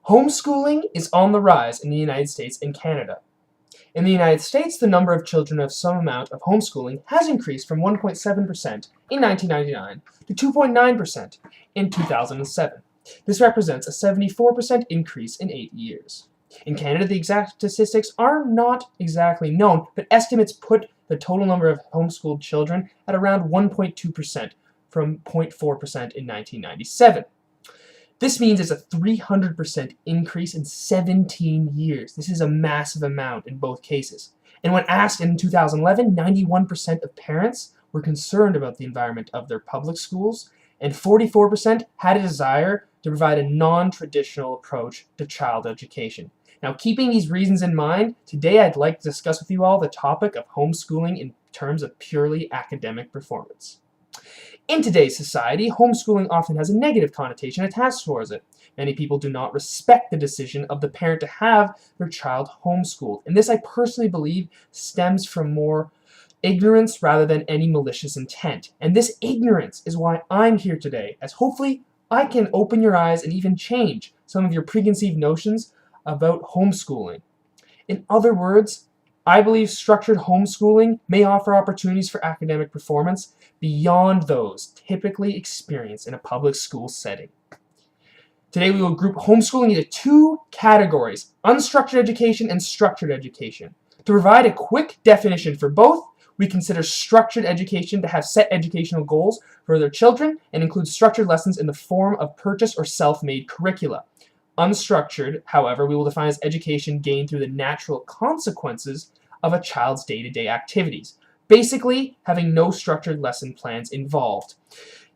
Homeschooling is on the rise in the United States and Canada. In the United States, the number of children of some amount of homeschooling has increased from 1.7% in 1999 to 2.9% in 2007. This represents a 74% increase in 8 years. In Canada, the exact statistics are not exactly known, but estimates put the total number of homeschooled children at around 1.2% from 0.4% in 1997. This means it's a 300% increase in 17 years. This is a massive amount in both cases. And when asked in 2011, 91% of parents were concerned about the environment of their public schools, and 44% had a desire to provide a non-traditional approach to child education. Now, keeping these reasons in mind, today I'd like to discuss with you all the topic of homeschooling in terms of purely academic performance. In today's society, homeschooling often has a negative connotation attached towards it. Many people do not respect the decision of the parent to have their child homeschooled, and this I personally believe stems from more ignorance rather than any malicious intent. And this ignorance is why I'm here today, as hopefully I can open your eyes and even change some of your preconceived notions about homeschooling. In other words, I believe structured homeschooling may offer opportunities for academic performance beyond those typically experienced in a public school setting. Today we will group homeschooling into two categories: unstructured education and structured education. To provide a quick definition for both, we consider structured education to have set educational goals for their children and include structured lessons in the form of purchased or self-made curricula. Unstructured, however, we will define as education gained through the natural consequences of a child's day-to-day activities, basically having no structured lesson plans involved.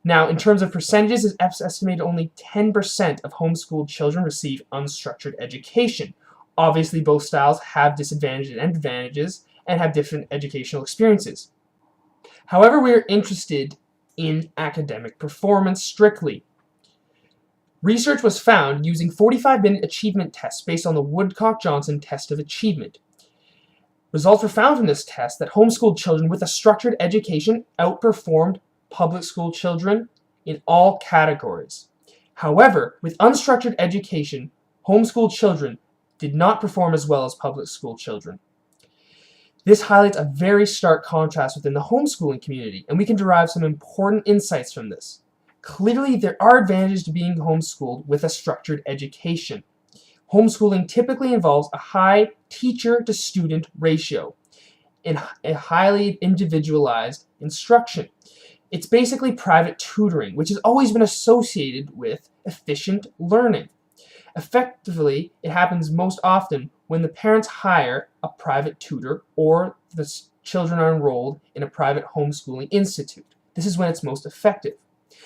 Now, in terms of percentages, it's estimated only 10% of homeschooled children receive unstructured education. Obviously, both styles have disadvantages and advantages and have different educational experiences. However, we are interested in academic performance strictly. Research was found using 45-minute achievement tests based on the Woodcock-Johnson test of achievement. Results were found from this test that homeschooled children with a structured education outperformed public school children in all categories. However, with unstructured education, homeschooled children did not perform as well as public school children. This highlights a very stark contrast within the homeschooling community, and we can derive some important insights from this. Clearly, there are advantages to being homeschooled with a structured education. Homeschooling typically involves a high teacher-to-student ratio and a highly individualized instruction. It's basically private tutoring, which has always been associated with efficient learning. Effectively, it happens most often when the parents hire a private tutor or the children are enrolled in a private homeschooling institute. This is when it's most effective.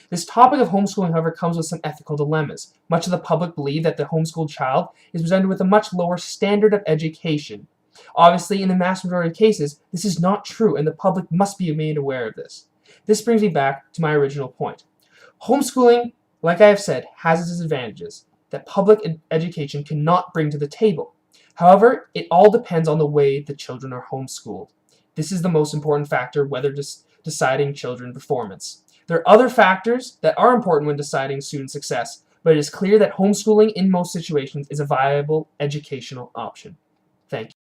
This topic of homeschooling, however, comes with some ethical dilemmas. Much of the public believe that the homeschooled child is presented with a much lower standard of education. Obviously, in the vast majority of cases, this is not true, and the public must be made aware of this. This brings me back to my original point. Homeschooling, like I have said, has its advantages that public education cannot bring to the table. However, it all depends on the way the children are homeschooled. This is the most important factor whether deciding children performance. There are other factors that are important when deciding student success, but it is clear that homeschooling in most situations is a viable educational option. Thank you.